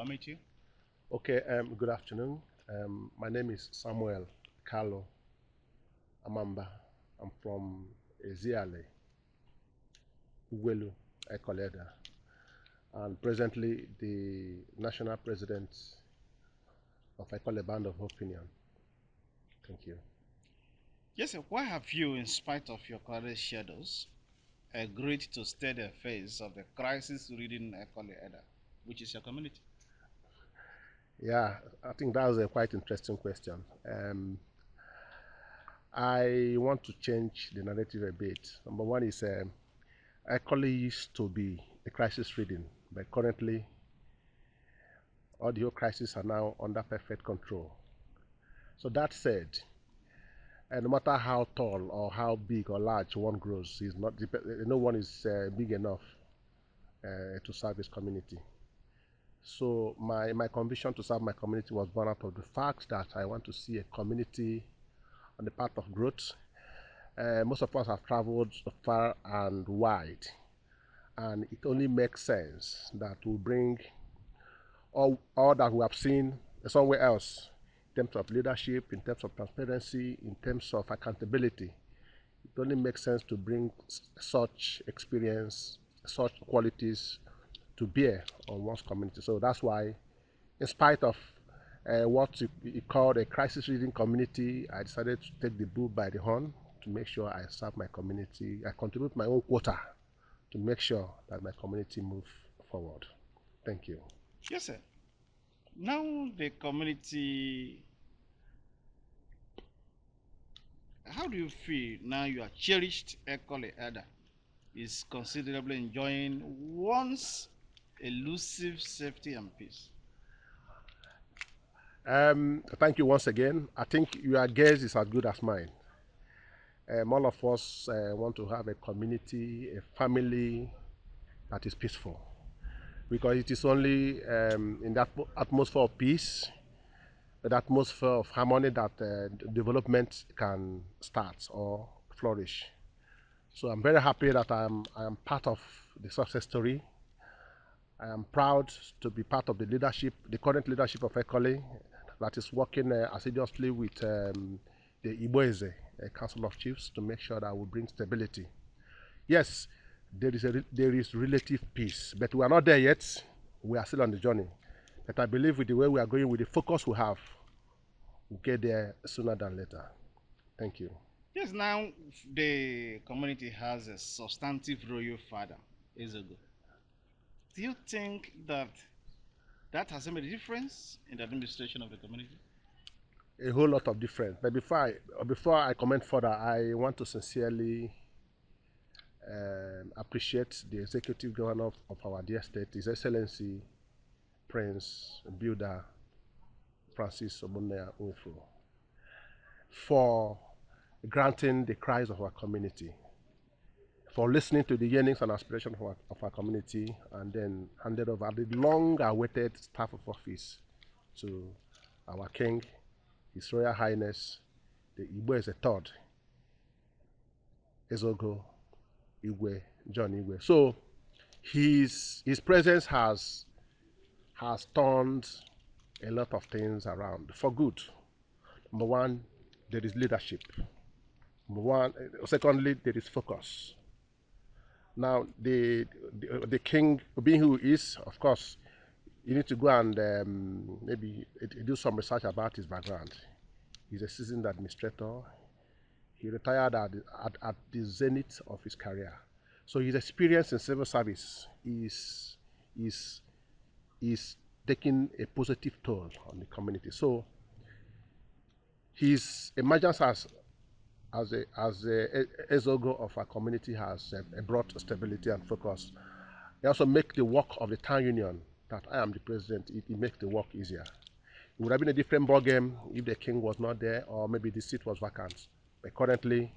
meet you. Okay, good afternoon. My name is Samuel Kalu Amamba. I'm from Eziale, Uwelu, Ekoleda, and presently the national president of Ekole Band of Opinion. Thank you. Yes, sir. Why have you, in spite of your current shadows, agreed to stay the face of the crisis reading Ekole Eda, which is your community? Yeah, I think that was a quite interesting question. I want to change the narrative a bit. Number one is Ekole used to be a crisis reading, but currently all the whole crises are now under perfect control. So that said, and no matter how tall or how big or large one grows, is not no one is big enough to serve his community. So my conviction to serve my community was born out of the fact that I want to see a community on the path of growth. Most of us have traveled far and wide, and it only makes sense that we bring all that we have seen somewhere else in terms of leadership, in terms of transparency, in terms of accountability. It only makes sense to bring such experience, such qualities to bear on one's community. So that's why, in spite of what you called a crisis reading community, I decided to take the bull by the horn to make sure I serve my community. I contribute my own quota to make sure that my community move forward. Thank you. Yes, sir. Now the community, how do you feel now you are cherished Ekole Eda is considerably enjoying once elusive safety and peace? Thank you once again. I think your guess is as good as mine. All of us want to have a community, a family that is peaceful, because it is only in that atmosphere of peace, that atmosphere of harmony, that development can start or flourish. So I'm very happy that I am part of the success story. I am proud to be part of the leadership, the current leadership of Ecole, that is working assiduously with the Iboeze Council of Chiefs to make sure that we bring stability. Yes, there is relative peace, but we are not there yet. We are still on the journey. But I believe with the way we are going, with the focus we have, we'll get there sooner than later. Thank you. Yes, now the community has a substantive royal father, Ezogo. Do you think that that has made a difference in the administration of the community? A whole lot of difference. But before I comment further, I want to sincerely appreciate the executive governor of our dear state, His Excellency Prince Builder Francis Omunaya Unfo, for granting the cries of our community, for listening to the yearnings and aspirations of our community, and then handed over the long-awaited staff of office to our King, His Royal Highness, the Igbo is a third, Ezogo Igwe, John Igwe. So his presence has turned a lot of things around for good. Number one, there is leadership. Number one, secondly, there is focus. Now, the king, being who he is, of course, you need to go and maybe do some research about his background. He's a seasoned administrator. He retired at the zenith of his career. So his experience in civil service is is taking a positive toll on the community. So his emergence as a Ezogo of our community has brought stability and focus. It also make the work of the town union, that I am the president, it makes the work easier. It would have been a different ball game if the king was not there, or maybe the seat was vacant. But currently,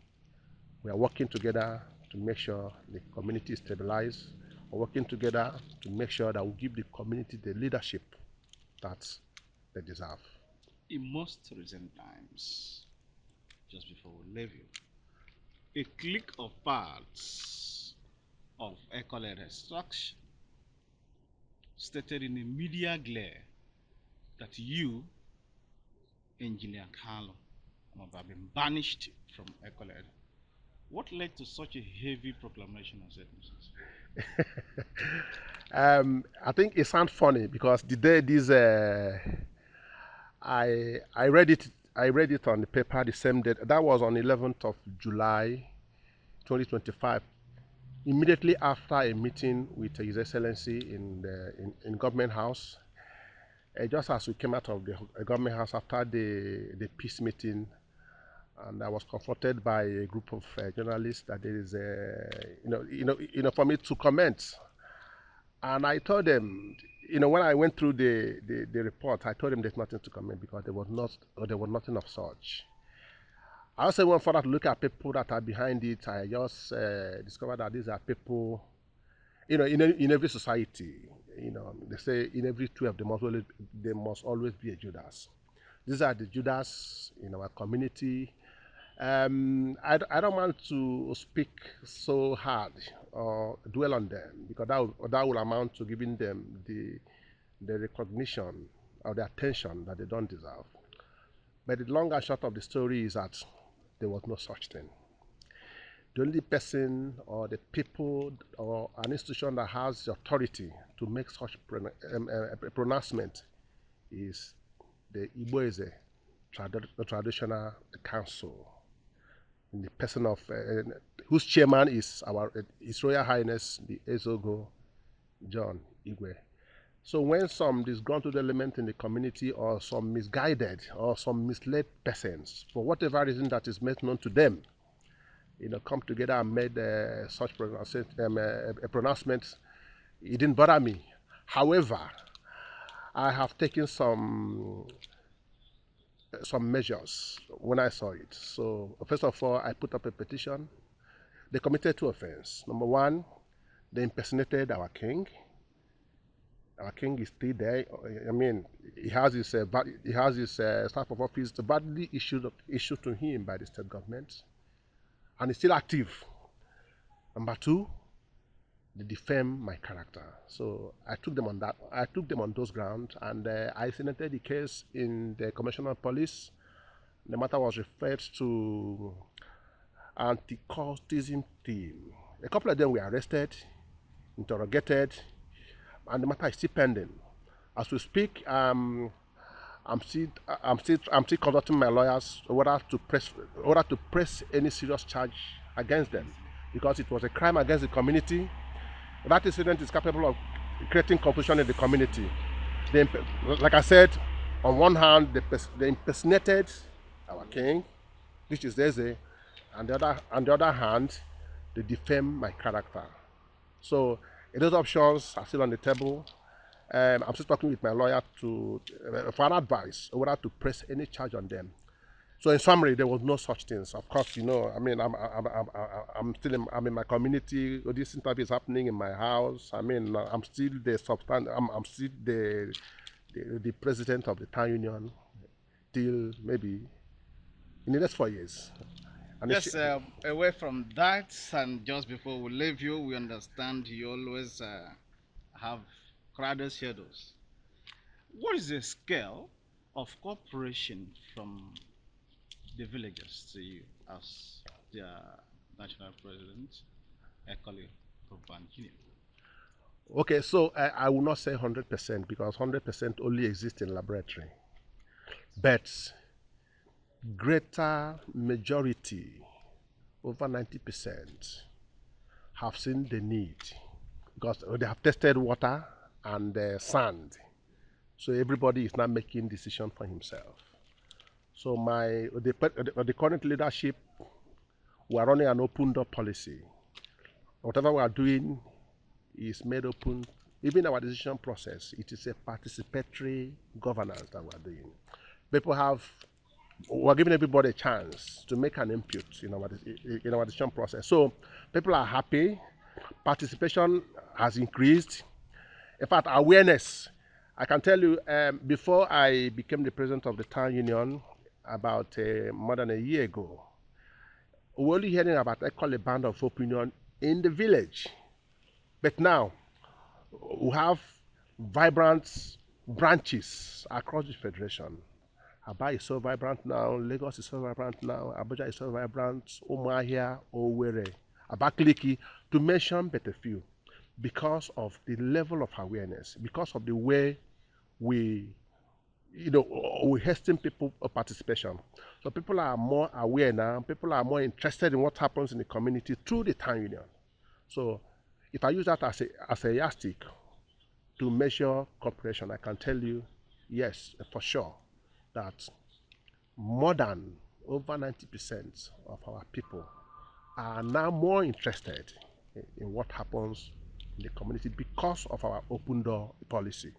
we are working together to make sure the community is stabilized. We're working together to make sure that we give the community the leadership that they deserve. In most recent times, just before we leave you, a clique of parts of Ekole extraction stated in a media glare that you, Engineer Kalu, have been banished from Ecoled. What led to such a heavy proclamation and circumstances? I think it sounds funny because the day this I read it on the paper the same day. That was on 11th of July 2025. Immediately after a meeting with His Excellency in Government House, just as we came out of the Government House after the peace meeting, and I was confronted by a group of journalists that there is for me to comment. And I told them, when I went through the report, I told them there's nothing to comment because there was nothing of such. I also went further to look at people that are behind it. I just discovered that these are people, in every society, they say in every 12 there must always be a Judas. These are the Judas in our community. I don't want to speak so hard or dwell on them because that will amount to giving them the recognition or the attention that they don't deserve. But the long and short of the story is that there was no such thing. The only person or the people or an institution that has the authority to make such pronouncement is the Igboeze Traditional Council, in the person of whose chairman is His Royal Highness the Ezogo John Igwe. So when some disgruntled element in the community or some misguided or some misled persons, for whatever reason that is made known to them, come together and made such pronouncements, it didn't bother me. However, I have taken some measures when I saw it. So first of all, I put up a petition. They committed two offenses. Number one, they impersonated our king. Our king is still there. I mean, he has his staff of office badly issued to him by the state government, and he's still active. Number two, they defame my character. So I took them on that. I took them on those grounds, and I senated the case in the Commissioner of Police. The matter was referred to anti-cultism team. A couple of them were arrested, interrogated, and the matter is still pending. As we speak, I'm still consulting my lawyers whether to press any serious charge against them, because it was a crime against the community. That incident is capable of creating confusion in the community. They, like I said, on one hand, they impersonated our king, which is Eze, and on the other hand, they defame my character. So those options are still on the table. I'm still talking with my lawyer for an advice whether to press any charge on them. So in summary, there was no such things. Of course, I mean, I'm in my community. This interview is happening in my house. I mean, I'm still I'm still the president of the town union till maybe in the next 4 years. And Just away from that, and just before we leave you, we understand you always have crowded shadows. What is the scale of cooperation from the villagers to you as their national president, Ekoli Probanjini? okay, so I will not say 100% because 100% only exists in laboratory, but greater majority, over 90%, have seen the need because they have tested water and sand. So everybody is now making decision for himself. So the current leadership, we are running an open door policy. Whatever we are doing is made open. Even our decision process, it is a participatory governance that we are doing. People have We're giving everybody a chance to make an input in our decision process. So people are happy. Participation has increased. In fact, awareness. I can tell you, before I became the president of the town union, about more than a year ago, we were only hearing about I call a band of opinion in the village. But now we have vibrant branches across the federation. Aba is so vibrant now, Lagos is so vibrant now, Abuja is so vibrant, Umuahia, Owerri, Abakaliki, to mention but a few, because of the level of awareness, because of the way we, we hasten people participation. So people are more aware now, people are more interested in what happens in the community through the town union. So if I use that as a yardstick to measure cooperation, I can tell you, yes, for sure, that more than over 90% of our people are now more interested in what happens in the community because of our open door policy.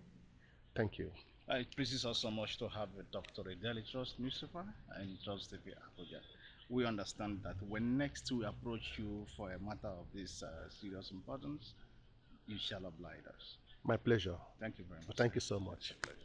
Thank you. It pleases us so much to have a Dr. Ideli Trust newspaper and Trust TV Abuja. We understand that when next we approach you for a matter of this serious importance, you shall oblige us. My pleasure. Thank you very much, sir. Thank you so It's much. a pleasure.